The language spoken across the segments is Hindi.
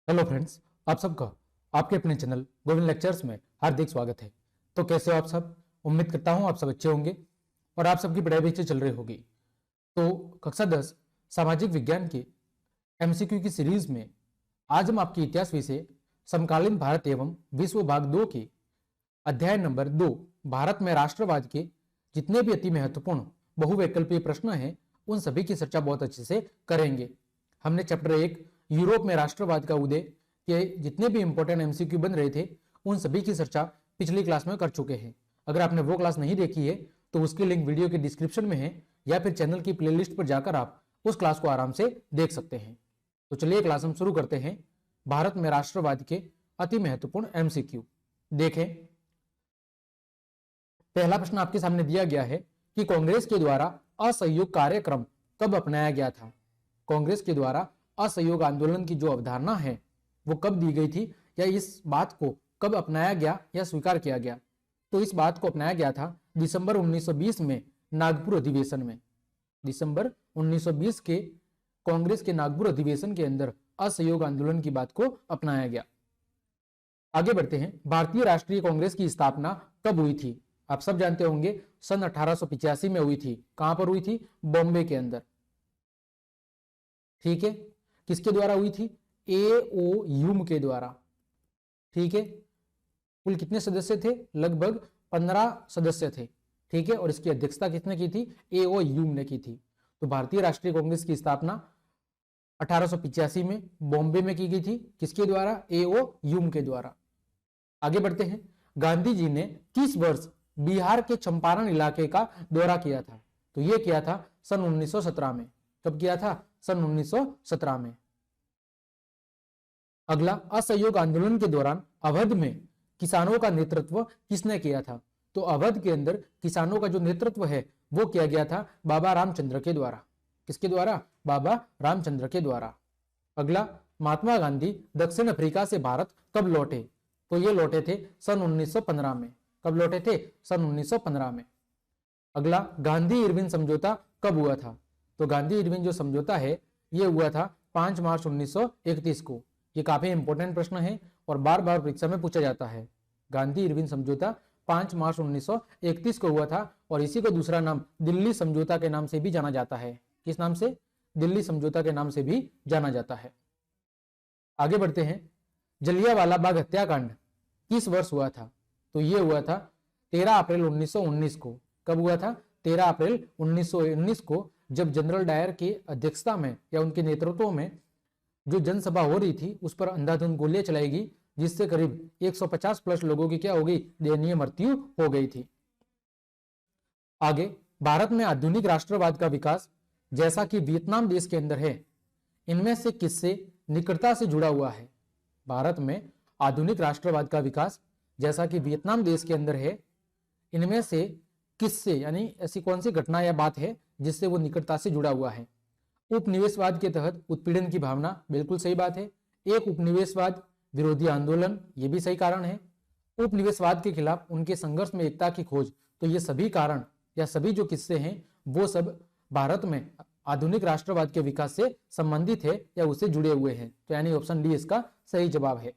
हेलो फ्रेंड्स, आप सबका आपके अपने चैनल गोविंद लेक्चर्स में हार्दिक स्वागत है। तो कैसे हो आप सब? उम्मीद करता हूं आप सब अच्छे होंगे और आप सबकी पढ़ाई भी अच्छी चल रही होगी। तो कक्षा 10 सामाजिक विज्ञान की एमसीक्यू की सीरीज में आज हम आपकी इतिहास विषय समकालीन भारत एवं विश्व भाग 2 की अध्याय नंबर 2 भारत में राष्ट्रवाद के जितने भी अति महत्वपूर्ण बहुवैकल्पीय प्रश्न हैं उन सभी की चर्चा बहुत अच्छे से करेंगे। हमने चैप्टर 1 यूरोप में राष्ट्रवाद का उदय के जितने भी इंपॉर्टेंट एमसीक्यू बन रहे थे उन सभी की चर्चा पिछली क्लास में कर चुके हैं। अगर आपने वो क्लास नहीं देखी है तो उसकी लिंक वीडियो के डिस्क्रिप्शन में है या फिर चैनल की प्लेलिस्ट पर जाकर आप उस क्लास को आराम से देख सकते हैं। तो चलिए क्लास हम शुरू करते हैं। भारत में राष्ट्रवाद के अति महत्वपूर्ण एमसीक्यू देखें। पहला प्रश्न आपके सामने दिया गया है कि कांग्रेस के द्वारा असहयोग कार्यक्रम कब अपनाया गया था। कांग्रेस के द्वारा असहयोग आंदोलन की जो अवधारणा है वो कब दी गई थी या इस बात को कब अपनाया गया या स्वीकार किया गया। तो इस बात को अपनाया गया था दिसंबर 1920 में नागपुर अधिवेशन में। दिसंबर 1920 के कांग्रेस के नागपुर अधिवेशन के अंदर असहयोग आंदोलन की बात को अपनाया गया। आगे बढ़ते हैं। भारतीय राष्ट्रीय कांग्रेस की स्थापना कब हुई थी? आप सब जानते होंगे सन 1885 में हुई थी। कहां पर हुई थी? बॉम्बे के अंदर। ठीक है, किसके द्वारा हुई थी? एओ के द्वारा। ठीक है, कुल कितने सदस्य थे? लगभग 15 सदस्य थे। ठीक है, और इसकी अध्यक्षता किसने की थी? एओ ने की थी। तो भारतीय राष्ट्रीय कांग्रेस की स्थापना 1885 में बॉम्बे में की गई थी। किसके द्वारा? एओ के द्वारा। आगे बढ़ते हैं। गांधी जी ने किस वर्ष बिहार के चंपारण इलाके का दौरा किया था? तो यह किया था सन 1917 में। कब किया था? सन 1917 में। अगला, असहयोग आंदोलन के दौरान अवध में किसानों का नेतृत्व किसने किया था? तो अवध के अंदर किसानों का जो नेतृत्व है वो किया गया था बाबा रामचंद्र के द्वारा। किसके द्वारा? बाबा रामचंद्र के द्वारा। अगला, महात्मा गांधी दक्षिण अफ्रीका से भारत कब लौटे? तो ये लौटे थे सन 1915 में। कब लौटे थे? सन 1915 में। अगला, गांधी इरविन समझौता कब हुआ था? तो गांधी इरविन जो समझौता है ये हुआ था 5 मार्च 1931 को। ये काफी इंपॉर्टेंट प्रश्न है और बार बार परीक्षा में पूछा जाता है। गांधी इरविन समझौता 5 मार्च 1931 को हुआ था और इसी को दूसरा नाम दिल्ली समझौता के नाम से भी जाना जाता है। किस नाम से? दिल्ली समझौता के नाम से भी जाना जाता है। आगे बढ़ते हैं। जलियांवाला बाग हत्याकांड किस वर्ष हुआ था? तो ये हुआ था 13 अप्रैल 1919 को। कब हुआ था? 13 अप्रैल 1919 को, जब जनरल डायर की अध्यक्षता में या उनके नेतृत्व में जो जनसभा हो रही थी उस पर अंधाधुंध गोलियां चलाई गई, जिससे करीब 150 प्लस लोगों की क्या हो गई? दयनीय मृत्यु हो गई थी। आगे, भारत में आधुनिक राष्ट्रवाद का विकास जैसा कि वियतनाम देश के अंदर है, इनमें से किससे निकटता से जुड़ा हुआ है? भारत में आधुनिक राष्ट्रवाद का विकास जैसा कि वियतनाम देश के अंदर है, इनमें से किससे, यानी ऐसी कौन सी घटना या बात है जिससे वो निकटता से जुड़ा हुआ है? उपनिवेशवाद के तहत उत्पीड़न की भावना, बिल्कुल सही बात है। एक उपनिवेशवाद विरोधी आंदोलन, ये भी सही कारण है। उपनिवेशवाद के खिलाफ उनके संघर्ष में एकता की खोज, तो ये सभी कारण या सभी जो किस्से हैं वो सब भारत में आधुनिक राष्ट्रवाद के विकास से संबंधित है या उससे जुड़े हुए हैं। तो यानी ऑप्शन डी इसका सही जवाब है।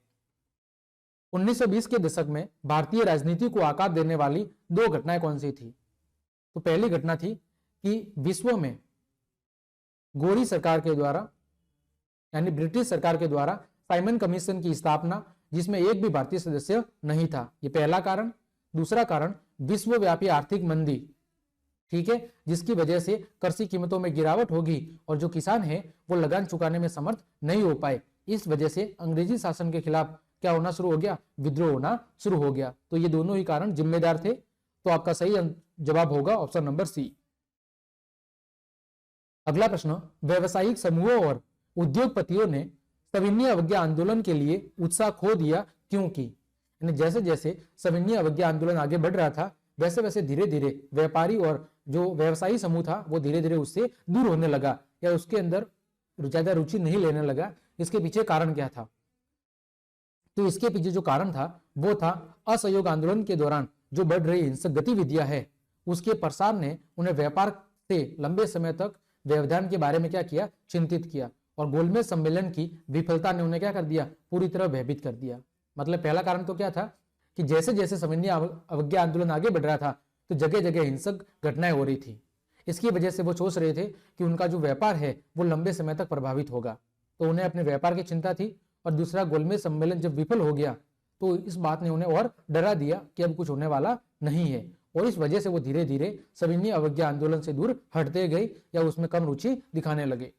1920 के दशक में भारतीय राजनीति को आकार देने वाली 2 घटनाएं कौन सी थी? तो पहली घटना थी कि विश्व में गोरी सरकार के द्वारा यानी ब्रिटिश सरकार के द्वारा साइमन कमीशन की स्थापना, जिसमें एक भी भारतीय सदस्य नहीं था। ये पहला कारण। दूसरा कारण, विश्वव्यापी आर्थिक मंदी, ठीक है, जिसकी वजह से कृषि कीमतों में गिरावट होगी और जो किसान है वो लगान चुकाने में समर्थ नहीं हो पाए। इस वजह से अंग्रेजी शासन के खिलाफ क्या होना शुरू हो गया? विद्रोह होना शुरू हो गया। तो ये दोनों ही कारण जिम्मेदार थे। तो आपका सही जवाब होगा ऑप्शन नंबर सी। अगला प्रश्न, व्यवसायिक समूहों और उद्योगपतियों ने सविनय अवज्ञा आंदोलन के लिए उत्साह खो दिया क्योंकि? यानी जैसे जैसे सविनय अवज्ञा आंदोलन आगे बढ़ रहा था वैसे वैसे धीरे धीरे व्यापारी और जो व्यवसायी समूह था वो धीरे धीरे उससे दूर होने लगा या उसके अंदर ज्यादा रुचि नहीं लेने लगा। इसके पीछे कारण क्या था? तो इसके पीछे जो कारण था वो था असहयोग आंदोलन के दौरान जो बढ़ रही हिंसक गतिविधियां है उसके प्रसार ने उन्हें व्यापार से लंबे समय तक व्यवधान के बारे में क्या किया? चिंतित किया। और गोलमेज सम्मेलन की विफलता ने उन्हें क्या कर दिया, पूरी तरह भयभीत कर दिया। मतलब पहला कारण तो क्या था कि जैसे जैसे सविनय अवज्ञा आंदोलन आगे बढ़ रहा था तो जगह जगह हिंसक घटनाएं हो रही थी। इसकी वजह से वो सोच रहे थे कि उनका जो व्यापार है वो लंबे समय तक प्रभावित होगा, तो उन्हें अपने व्यापार की चिंता थी। और दूसरा, गोलमेज सम्मेलन जब विफल हो गया तो इस बात ने उन्हें और डरा दिया कि अब कुछ होने वाला नहीं है, और इस वजह से वो धीरे धीरे सविनय अवज्ञा आंदोलन से दूर हटते गए या उसमें कम रुचि दिखाने लगे।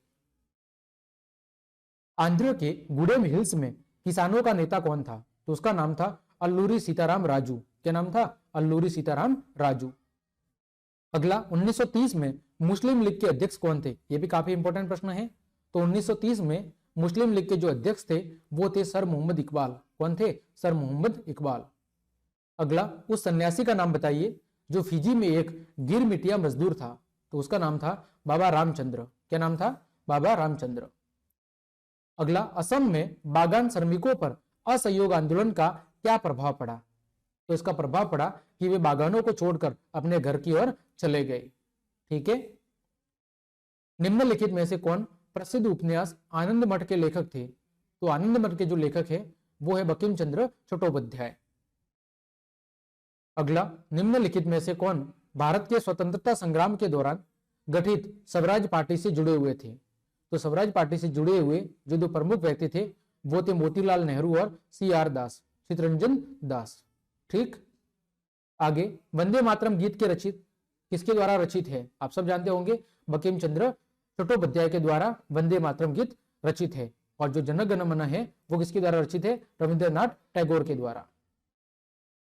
आंध्र के गुडेम हिल्स में किसानों का नेता कौन था? तो उसका नाम था अल्लूरी सीताराम राजू। क्या नाम था? अल्लूरी सीताराम राजू। अगला, 1930 में मुस्लिम लीग के अध्यक्ष कौन थे? ये भी काफी इंपॉर्टेंट प्रश्न है। तो 1930 में मुस्लिम लीग के जो अध्यक्ष थे वो थे सर मोहम्मद इकबाल। कौन थे? सर मोहम्मद इकबाल। अगला, उस सन्यासी का नाम बताइए जो फिजी में एक गिरमिटिया मजदूर था। तो उसका नाम था बाबा रामचंद्र। क्या नाम था? बाबा रामचंद्र। अगला, असम में बागान श्रमिकों पर असहयोग आंदोलन का क्या प्रभाव पड़ा? तो इसका प्रभाव पड़ा कि वे बागानों को छोड़कर अपने घर की ओर चले गए। ठीक है। निम्नलिखित में से कौन प्रसिद्ध उपन्यास आनंद मठ के लेखक थे? तो आनंद मठ के जो लेखक है वो है बंकिम चंद्र चट्टोपाध्याय। अगला, निम्नलिखित में से कौन भारत के स्वतंत्रता संग्राम के दौरान गठित स्वराज पार्टी से जुड़े हुए थे? तो स्वराज पार्टी से जुड़े हुए जो दो प्रमुख व्यक्ति थे वो थे मोतीलाल नेहरू और CR दास, चित्तरंजन दास। ठीक। आगे, वंदे मातरम गीत के रचित किसके द्वारा रचित है? आप सब जानते होंगे, बंकिम चंद्र चट्टोपाध्याय के द्वारा वंदे मातरम गीत रचित है। और जो जन गण मन है वो किसके द्वारा रचित है? रविंद्रनाथ टैगोर के द्वारा।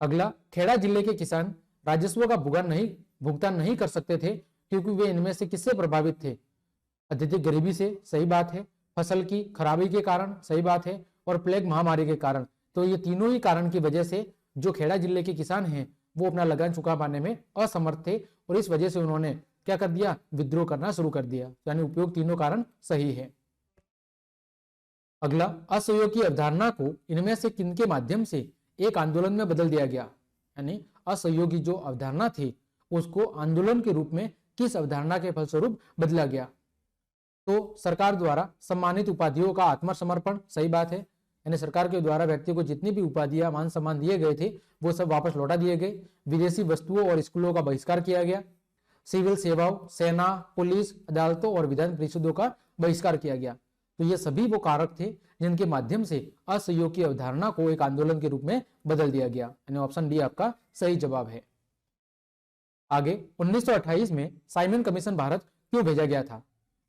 अगला, खेड़ा जिले के किसान राजस्व का भुगतान नहीं कर सकते थे क्योंकि वे इनमें से किससे प्रभावित थे? अत्यधिक गरीबी से, सही बात है। फसल की खराबी के कारण, सही बात है। और प्लेग महामारी के कारण। तो ये तीनों ही कारण की वजह से जो खेड़ा जिले के किसान हैं वो अपना लगान चुका पाने में असमर्थ थे, और इस वजह से उन्होंने क्या कर दिया? विद्रोह करना शुरू कर दिया। यानी उपयोग तीनों कारण सही है। अगला, असहयोग की अवधारणा को इनमें से किनके माध्यम से एक आंदोलन में बदल दिया गया? यानी असहयोगी जो अवधारणा थी उसको आंदोलन के रूप में किस अवधारणा के फलस्वरूप बदला गया? तो सरकार द्वारा सम्मानित उपाधियों का आत्मसमर्पण, सही बात है। यानी सरकार के द्वारा व्यक्ति को जितनी भी उपाधियां मान सम्मान दिए गए थे वो सब वापस लौटा दिए गए। विदेशी वस्तुओं और स्कूलों का बहिष्कार किया गया। सिविल सेवाओं, सेना, पुलिस, अदालतों और विधान परिषदों का बहिष्कार किया गया। तो ये सभी वो कारक थे जिनके माध्यम से असहयोग की अवधारणा को एक आंदोलन के रूप में बदल दिया गया। यानी ऑप्शन डी आपका सही जवाब है। आगे, 1928 में साइमन कमीशन भारत क्यों भेजा गया था?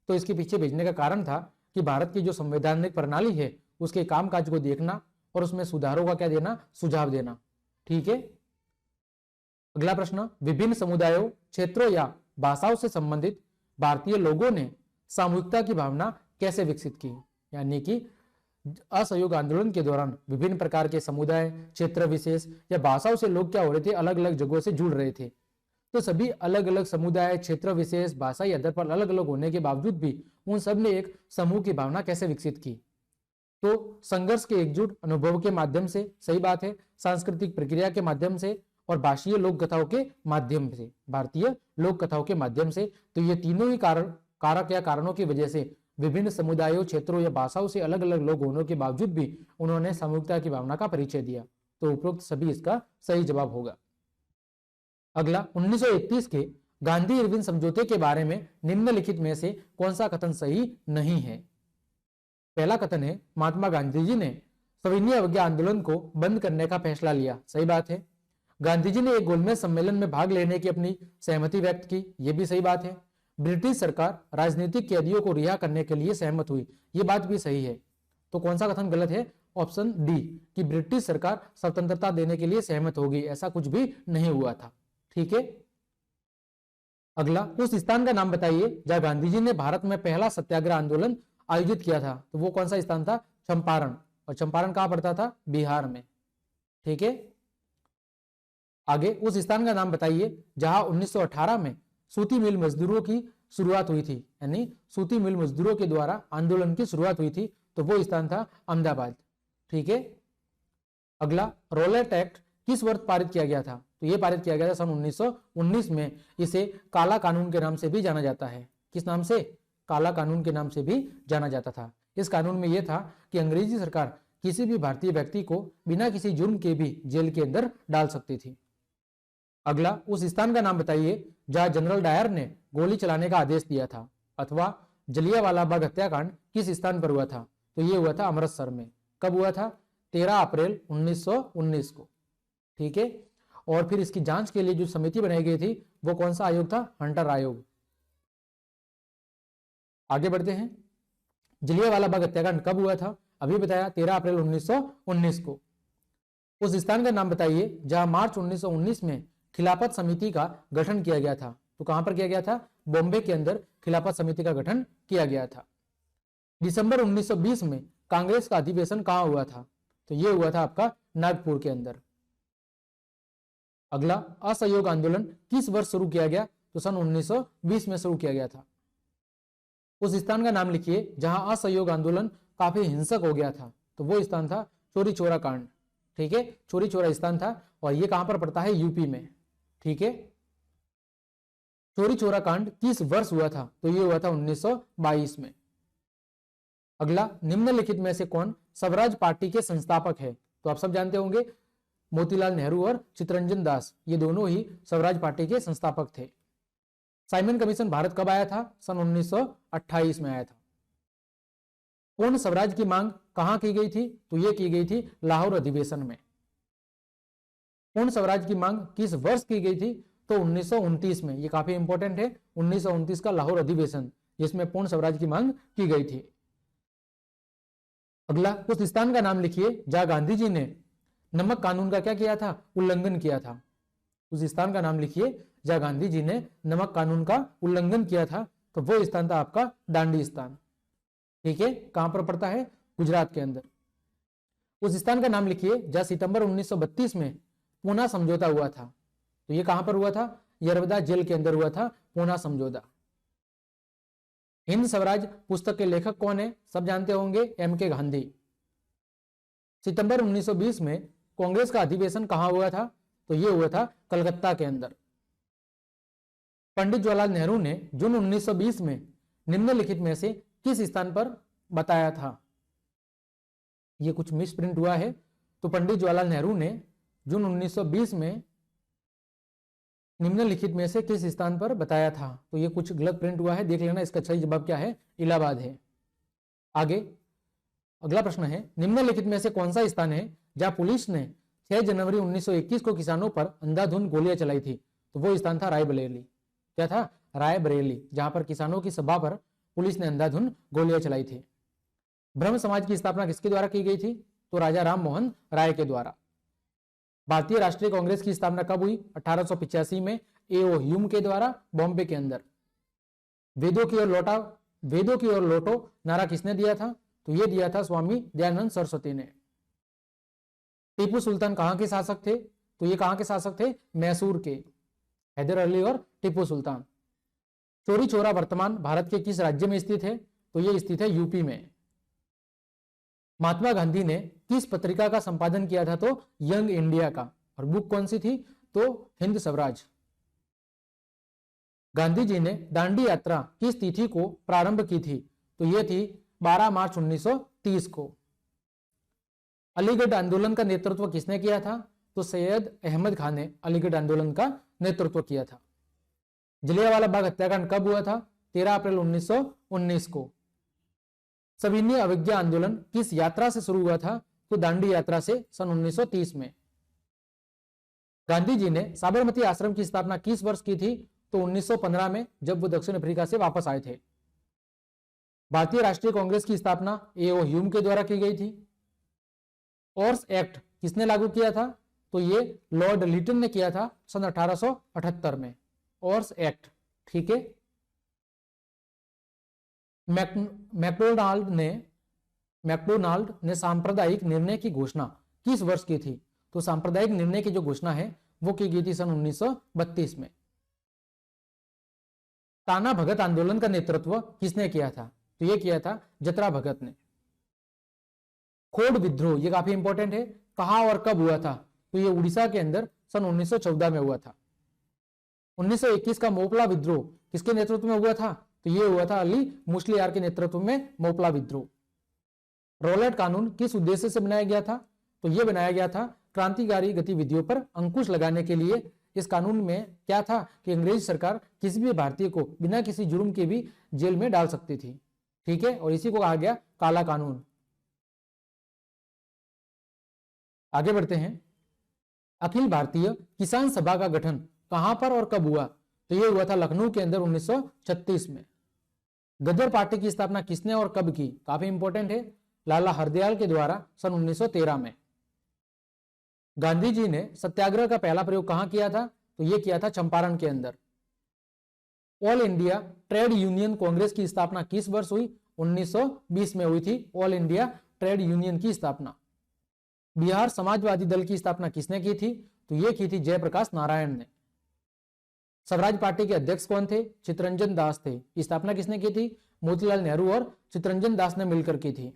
तो इसके पीछे भेजने का कारण था कि भारत की जो संवैधानिक प्रणाली है उसके कामकाज को देखना और उसमें सुधारों का क्या देना? सुझाव देना। ठीक है। अगला प्रश्न, विभिन्न समुदायों, क्षेत्रों या भाषाओं से संबंधित भारतीय लोगों ने सामूहिकता की भावना कैसे विकसित की? यानी कि असहयोग आंदोलन के दौरान विभिन्न प्रकार के समुदाय, क्षेत्र विशेष या भाषाओं से लोग क्या हो रहे थे? अलग अलग जगहों से जुड़ रहे थे। तो सभी अलग अलग समुदाय, क्षेत्र विशेष, भाषाई आधार पर अलग अलग होने के बावजूद भी उन सब ने एक समूह की भावना कैसे विकसित की? तो संघर्ष के एकजुट अनुभव के माध्यम से, सही बात है। सांस्कृतिक प्रक्रिया के माध्यम से और भाषीय लोक कथाओं के माध्यम से, भारतीय लोक कथाओं के माध्यम से। तो ये तीनों ही कारक या कारणों की वजह से विभिन्न समुदायों, क्षेत्रों या भाषाओं से अलग अलग लोग होने के बावजूद भी उन्होंने सामूहिकता की भावना का परिचय दिया। तो उपरोक्त सभी इसका सही जवाब होगा। अगला, 1931 के गांधी इरविन समझौते के बारे में निम्नलिखित में से कौन सा कथन सही नहीं है? पहला कथन है, महात्मा गांधी जी ने सविनय अवज्ञा आंदोलन को बंद करने का फैसला लिया। सही बात है। गांधी जी ने एक गोलमेज सम्मेलन में भाग लेने की अपनी सहमति व्यक्त की। यह भी सही बात है। ब्रिटिश सरकार राजनीतिक कैदियों को रिहा करने के लिए सहमत हुई। यह बात भी सही है। तो कौन सा कथन गलत है? ऑप्शन डी, कि ब्रिटिश सरकार स्वतंत्रता देने के लिए सहमत होगी, ऐसा कुछ भी नहीं हुआ था। ठीक है। अगला, उस स्थान का नाम बताइए जहां गांधी जी ने भारत में पहला सत्याग्रह आंदोलन आयोजित किया था। तो वो कौन सा स्थान था? चंपारण। और चंपारण कहां पड़ता था? बिहार में। ठीक है। आगे, उस स्थान का नाम बताइए जहां 1918 में सूती मिल मजदूरों की शुरुआत हुई थी। यानी सूती मिल मजदूरों के द्वारा आंदोलन की शुरुआत हुई थी। तो वो स्थान था अहमदाबाद। ठीक है। अगला, रॉलेट एक्ट किस वर्ष पारित किया गया था? तो ये पारित किया गया था सन 1919 में। इसे काला कानून के नाम से भी जाना जाता है। किस नाम से? काला कानून के नाम से भी जाना जाता था। इस कानून में यह था कि अंग्रेजी सरकार किसी भी भारतीय व्यक्ति को बिना किसी जुर्म के भी जेल के अंदर डाल सकती थी। अगला, उस स्थान का नाम बताइए जहां जनरल डायर ने गोली चलाने का आदेश दिया था, अथवा जलियांवाला बाग हत्याकांड किस स्थान पर हुआ था? तो यह हुआ था अमृतसर में। कब हुआ था? 13 अप्रैल 1919 को। ठीक है। और फिर इसकी जांच के लिए जो समिति बनाई गई थी वो कौन सा आयोग था? हंटर आयोग। आगे बढ़ते हैं। जलियांवाला बाग हत्याकांड कब हुआ था? अभी बताया, 13 अप्रैल 1919 को। उस स्थान का नाम बताइए जहां मार्च 1919 में खिलाफत समिति का गठन किया गया था। तो कहां पर किया गया था? बॉम्बे के अंदर खिलाफत समिति का गठन किया गया था। दिसंबर 1920 में कांग्रेस का अधिवेशन कहां हुआ था? तो यह हुआ था आपका नागपुर के अंदर। अगला, असहयोग आंदोलन किस वर्ष शुरू किया गया? तो सन 1920 में शुरू किया गया था। उस स्थान का नाम लिखिए जहां असहयोग आंदोलन काफी हिंसक हो गया था। तो वो स्थान था चोरी चोरा कांड। ठीक है, चोरी चोरा स्थान था और ये कहां पर पड़ता है? यूपी में। ठीक है। चोरी चोरा कांड किस वर्ष हुआ था? तो ये हुआ था 1922 में। अगला, निम्नलिखित में से कौन स्वराज पार्टी के संस्थापक है? तो आप सब जानते होंगे मोतीलाल नेहरू और चित्तरंजन दास, ये दोनों ही स्वराज पार्टी के संस्थापक थे। साइमन कमीशन भारत कब आया था? सन 1928 में आया था। पूर्ण स्वराज की मांग कहां की गई थी? तो यह की गई थी लाहौर अधिवेशन में। पूर्ण स्वराज की मांग किस वर्ष की गई थी? तो 1929 में। यह काफी इंपॉर्टेंट है, 1929 का लाहौर अधिवेशन जिसमें पूर्ण स्वराज की मांग की गई थी। अगला, उस स्थान का नाम लिखिए जहां गांधी जी ने नमक कानून का क्या किया था? उल्लंघन किया था। उस स्थान का नाम लिखिए जहां गांधी जी ने नमक कानून का उल्लंघन किया था। तो वो स्थान था आपका दांडी स्थान। ठीक है, कहां पर पड़ता है? गुजरात के अंदर। उस स्थान का नाम लिखिए जहां सितंबर 1932 में पूना समझौता हुआ था। तो ये कहां पर हुआ था? यरवदा जेल के अंदर हुआ था पूना समझौता। हिंद स्वराज पुस्तक के लेखक कौन है? सब जानते होंगे, M.K. गांधी। सितंबर 1920 में कांग्रेस का अधिवेशन कहां हुआ था? तो यह हुआ था कलकत्ता के अंदर। पंडित जवाहरलाल नेहरू ने जून 1920 में निम्नलिखित में से किस स्थान पर बताया था? यह कुछ मिस प्रिंट हुआ है। तो पंडित जवाहरलाल नेहरू ने जून 1920 में निम्नलिखित में से किस स्थान पर बताया था? तो यह कुछ गलत प्रिंट हुआ है, देख लेना। इसका सही जवाब क्या है? इलाहाबाद है। आगे अगला प्रश्न है, निम्नलिखित में से कौन सा स्थान है जहां पुलिस ने 6 जनवरी 1921 को किसानों पर अंधाधुंध गोलियां चलाई थी? तो वो स्थान था रायबरेली। क्या था? रायबरेली, जहां पर किसानों की सभा पर पुलिस ने अंधाधुंध गोलियां चलाई थी। ब्रह्म समाज की स्थापना किसके द्वारा की गई थी? तो राजा राम मोहन राय के द्वारा। भारतीय राष्ट्रीय कांग्रेस की स्थापना कब हुई? 1885 में A.O. ह्यूम के द्वारा बॉम्बे के अंदर। वेदों की ओर लौटो नारा किसने दिया था? तो यह दिया था स्वामी दयानंद सरस्वती ने। टीपू सुल्तान कहां के शासक थे? तो ये कहां के शासक थे? मैसूर के, हैदर अली और टीपू सुल्तान। चोरी चोरा वर्तमान भारत के किस राज्य में स्थित है? तो यह स्थित है यूपी में। महात्मा गांधी ने किस पत्रिका का संपादन किया था? तो यंग इंडिया का। और बुक कौन सी थी? तो हिंद स्वराज। गांधी जी ने दांडी यात्रा किस तिथि को प्रारंभ की थी? तो यह थी 12 मार्च 1930 को। अलीगढ़ आंदोलन का नेतृत्व किसने किया था? तो सैयद अहमद खान ने अलीगढ़ आंदोलन का नेतृत्व किया था। जलियांवाला बाग हत्याकांड कब हुआ था? 13 अप्रैल 1919 को। सविनय अवज्ञा आंदोलन किस यात्रा से शुरू हुआ था? तो दांडी यात्रा से सन 1930 में। गांधी जी ने साबरमती आश्रम की स्थापना किस वर्ष की थी? तो 1915 में, जब वो दक्षिण अफ्रीका से वापस आए थे। भारतीय राष्ट्रीय कांग्रेस की स्थापना A.O. ह्यूम के द्वारा की गई थी। ऑर्स एक्ट किसने लागू किया था? तो ये लॉर्ड लिटन ने किया था सन 1878 में, ऑर्स एक्ट। ठीक है। मैकडोनाल्ड ने सांप्रदायिक निर्णय की घोषणा किस वर्ष की थी? तो सांप्रदायिक निर्णय की जो घोषणा है वो की गई थी सन 1932 में। ताना भगत आंदोलन का नेतृत्व किसने किया था? तो यह किया था जतरा भगत ने। खोड़ विद्रोह, यह काफी इंपॉर्टेंट है, कहां और कब हुआ था? तो यह उड़ीसा के अंदर सन 1914 में हुआ था। 1921 का मोपला विद्रोह किसके नेतृत्व में हुआ था? तो यह हुआ था अली मुस्लियार के नेतृत्व में मोपला विद्रोह। रॉलेट कानून किस उद्देश्य से बनाया गया था? तो यह बनाया गया था क्रांतिकारी गतिविधियों पर अंकुश लगाने के लिए। इस कानून में क्या था कि अंग्रेज सरकार किसी भी भारतीय को बिना किसी जुर्म के भी जेल में डाल सकती थी। ठीक है, और इसी को कहा गया काला कानून। आगे बढ़ते हैं। अखिल भारतीय किसान सभा का गठन कहां पर और कब हुआ? तो यह हुआ था लखनऊ के अंदर 1936 में। गदर पार्टी की स्थापना किसने और कब की? काफी इंपॉर्टेंट है, लाला हरदयाल के द्वारा सन 1913 में। गांधी जी ने सत्याग्रह का पहला प्रयोग कहां किया था? तो यह किया था चंपारण के अंदर। All India trade union Congress की स्थापना किस वर्ष हुई? 1920 में हुई थी ऑल इंडिया ट्रेड यूनियन की स्थापना। बिहार समाजवादी दल की स्थापना किसने की थी? तो यह की थी जयप्रकाश नारायण ने। स्वराज पार्टी के अध्यक्ष कौन थे? चित्तरंजन दास थे। स्थापना किसने की थी? मोतीलाल नेहरू और चित्तरंजन दास ने मिलकर की थी।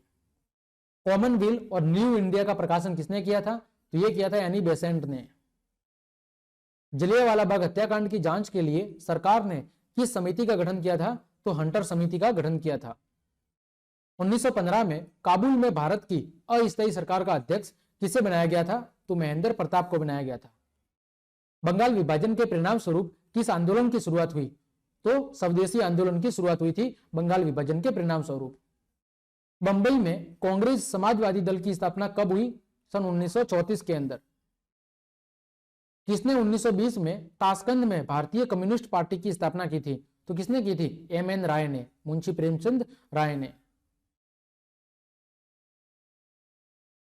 कॉमनवेल्थ और न्यू इंडिया का प्रकाशन किसने किया था? तो यह किया था एनी बेसेंट ने। जलियांवाला बाग हत्याकांड की जांच के लिए सरकार ने किस समिति का गठन किया था? तो हंटर समिति का गठन किया था। 1915 में काबुल में भारत की अस्थायी सरकार का अध्यक्ष किसे बनाया गया था? तो महेंद्र प्रताप को बनाया गया था। बंगाल विभाजन के परिणाम स्वरूप किस आंदोलन की शुरुआत हुई? तो स्वदेशी आंदोलन की शुरुआत हुई थी बंगाल विभाजन के परिणाम स्वरूप। बंबई में कांग्रेस समाजवादी दल की स्थापना कब हुई? सन 1934 के अंदर। किसने 1920 में ताशकंद में भारतीय कम्युनिस्ट पार्टी की स्थापना की थी? तो किसने की थी? एम.एन. राय ने, मुंशी प्रेमचंद राय ने।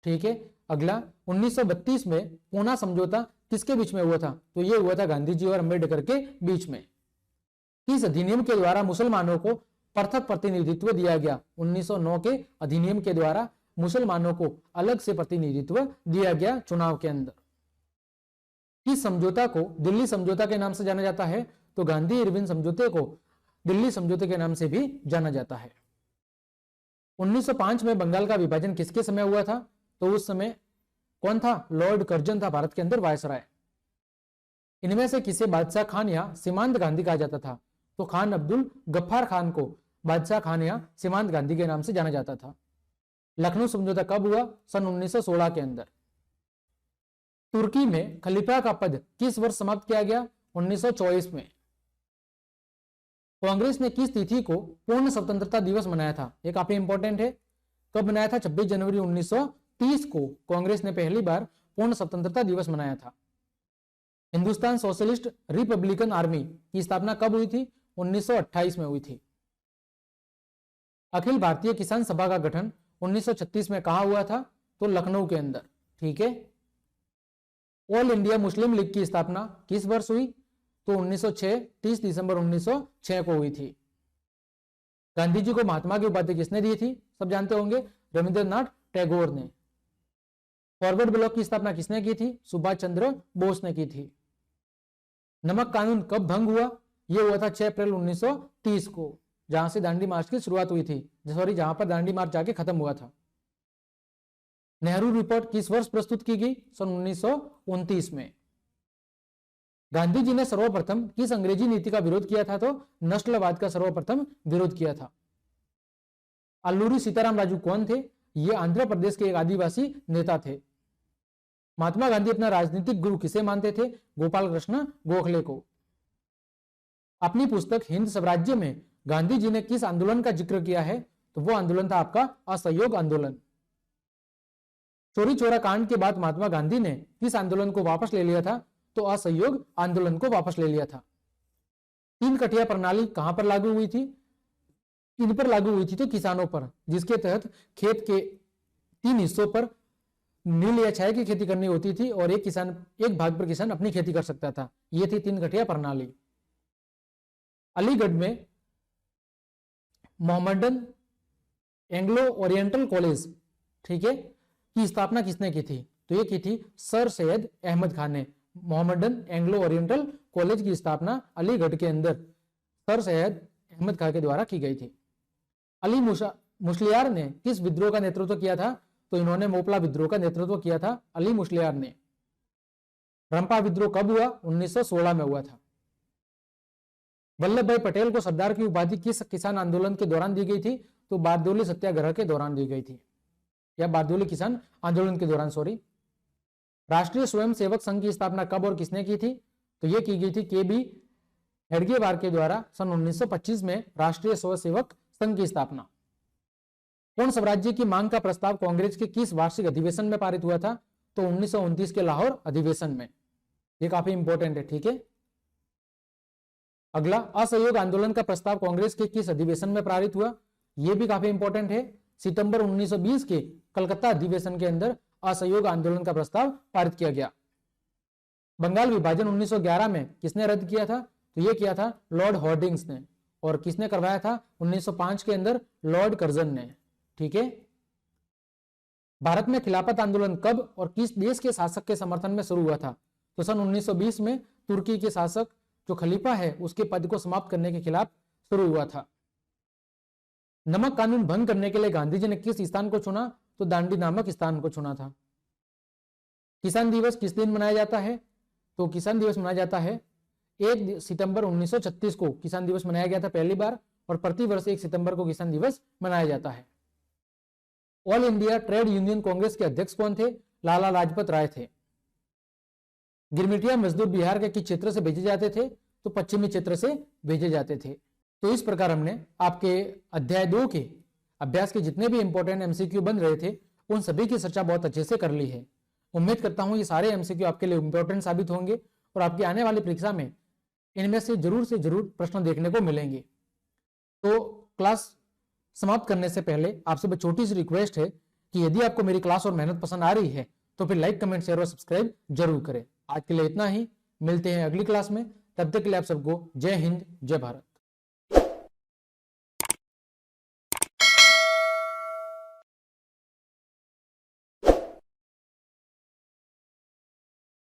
ठीक है, अगला 1932 में पूना समझौता किसके बीच में हुआ था? तो यह हुआ था गांधी जी और अंबेडकर के बीच में। किस अधिनियम के द्वारा मुसलमानों को पृथक प्रतिनिधित्व दिया गया? 1909 के अधिनियम के द्वारा मुसलमानों को अलग से प्रतिनिधित्व दिया गया चुनाव के अंदर। किस समझौता को दिल्ली समझौता के नाम से जाना जाता है? तो गांधी इरविन समझौते को दिल्ली समझौते के नाम से भी जाना जाता है। 1905 में बंगाल का विभाजन किसके समय हुआ था? तो उस समय कौन था? लॉर्ड कर्जन था भारत के अंदर वायसराय। इनमें से किसे बादशाह खान या सीमांत गांधी कहा जाता था? तो खान अब्दुल गफ्फार खान को बादशाह खान या सीमांत गांधी के नाम से जाना जाता था। लखनऊ समझौता कब हुआ? सन 1916 के अंदर। तुर्की में खलीफा का पद किस वर्ष समाप्त किया गया? 1924 में। कांग्रेस ने किस तिथि को पूर्ण स्वतंत्रता दिवस मनाया था? ये काफी इंपॉर्टेंट है। कब मनाया था? 26 जनवरी 1930 को कांग्रेस ने पहली बार पूर्ण स्वतंत्रता दिवस मनाया था। हिंदुस्तान सोशलिस्ट रिपब्लिकन आर्मी की स्थापना कब हुई थी? 1928 में हुई थी। अखिल भारतीय किसान सभा का गठन 1936 में कहां हुआ था? तो लखनऊ के अंदर। ठीक है। ऑल इंडिया मुस्लिम लीग की स्थापना किस वर्ष हुई? तो 1906, 30 दिसंबर 1906 को हुई थी। गांधी जी को महात्मा की उपाधि किसने दी थी? सब जानते होंगे, रविंद्रनाथ टैगोर ने। फॉरवर्ड ब्लॉक की स्थापना किसने की थी? सुभाष चंद्र बोस ने की थी। नमक कानून कब भंग हुआ? यह हुआ था 6 अप्रैल 1930 को, जहां से दांडी मार्च की शुरुआत हुई थी, जहां पर दांडी मार्च जाके खत्म हुआ था। नेहरू रिपोर्ट किस वर्ष प्रस्तुत की गई? सन 1929 में। गांधी जी ने सर्वप्रथम किस अंग्रेजी नीति का विरोध किया था? तो नस्लवाद का सर्वप्रथम विरोध किया था। अल्लूरी सीताराम राजू कौन थे? ये आंध्र प्रदेश के एक आदिवासी नेता थे। महात्मा गांधी अपना राजनीतिक गुरु किसे मानते थे? गोपाल कृष्ण गोखले को। अपनी पुस्तक हिंद स्वराज्य में गांधी जी ने किस आंदोलन का जिक्र किया है? तो वो आंदोलन था आपका असहयोग आंदोलन। चोरी चोरा कांड के बाद महात्मा गांधी ने किस आंदोलन को वापस ले लिया था? तो असहयोग आंदोलन को वापस ले लिया था। 3 कटिया प्रणाली कहां पर लागू हुई थी? इन पर लागू हुई थी तो किसानों पर, जिसके तहत खेत के 3 हिस्सों पर नील या छाया की खेती करनी होती थी और एक भाग पर किसान अपनी खेती कर सकता था। यह थी 3 कटिया प्रणाली। अलीगढ़ में मोहम्मदन एंग्लो ओरिएंटल कॉलेज, ठीक है, की स्थापना किसने की थी? तो ये की थी सर सैयद अहमद खान ने। मोहम्मदन एंग्लो ओरिएंटल कॉलेज की स्थापना अलीगढ़ के अंदर सर सैयद अहमद खान के द्वारा की गई थी। अली मुस्लियार ने किस विद्रोह का नेतृत्व किया था? तो इन्होंने मोपला विद्रोह का नेतृत्व किया था अली मुस्लियार ने। रंपा विद्रोह कब हुआ? 1916 में हुआ था। वल्लभ भाई पटेल को सरदार की उपाधि किस किसान आंदोलन के दौरान दी गई थी? तो बारदोली सत्याग्रह के दौरान दी गई थी। या बारदोली किसान आंदोलन के दौरान, सॉरी। राष्ट्रीय स्वयंसेवक संघ की स्थापना कब और किसने की थी? तो ये की गई थी के.बी. हेडगेवार के द्वारा सन 1925 में राष्ट्रीय स्वयंसेवक संघ की स्थापना। कौन स्वराज्य की मांग का प्रस्ताव कांग्रेस के किस वार्षिक अधिवेशन में पारित हुआ था? तो 1929 के लाहौर अधिवेशन में। ये काफी इंपॉर्टेंट है, ठीक है। अगला, असहयोग आंदोलन का प्रस्ताव कांग्रेस के किस अधिवेशन में पारित हुआ? यह भी काफी इंपॉर्टेंट है। सितंबर 1920 के कलकत्ता अधिवेशन के अंदर असहयोग आंदोलन का प्रस्ताव पारित किया गया। बंगाल विभाजन 1911 में किसने रद्द किया था? तो यह किया था लॉर्ड हॉर्डिंग्स ने। और किसने करवाया था? 1905 के अंदर लॉर्ड कर्जन ने, ठीक है। भारत में खिलाफत आंदोलन कब और किस देश के शासक के समर्थन में शुरू हुआ था? तो सन 1920 में तुर्की के शासक जो खलीफा है उसके पद को समाप्त करने के खिलाफ शुरू हुआ था। नमक कानून भंग करने के लिए गांधी जी ने किस स्थान को चुना? तो दांडी नामक स्थान को चुना था। किसान दिवस किस दिन मनाया जाता है? तो किसान दिवस मनाया जाता है 1 सितंबर 1936 को किसान दिवस मनाया गया था पहली बार, और प्रतिवर्ष 1 सितंबर को किसान दिवस मनाया जाता है। All India trade union Congress के अध्यक्ष कौन थे? लाला लाजपत राय थे। गिरमिटिया मजदूर बिहार के किस क्षेत्र से भेजे जाते थे? तो पश्चिमी क्षेत्र से भेजे जाते थे। तो इस प्रकार हमने आपके अध्याय 2 के अभ्यास के जितने भी इंपॉर्टेंट एमसीक्यू बन रहे थे उन सभी की चर्चा बहुत अच्छे से कर ली है। उम्मीद करता हूं ये सारे एमसीक्यू आपके लिए इंपॉर्टेंट साबित होंगे और आपकी आने वाली परीक्षा में इनमें से जरूर प्रश्न देखने को मिलेंगे। तो क्लास समाप्त करने से पहले आपसे छोटी सी रिक्वेस्ट है कि यदि आपको मेरी क्लास और मेहनत पसंद आ रही है तो फिर लाइक, कमेंट, शेयर और सब्सक्राइब जरूर करें। आज के लिए इतना ही, मिलते हैं अगली क्लास में। तब तक के लिए आप सबको जय हिंद, जय भारत।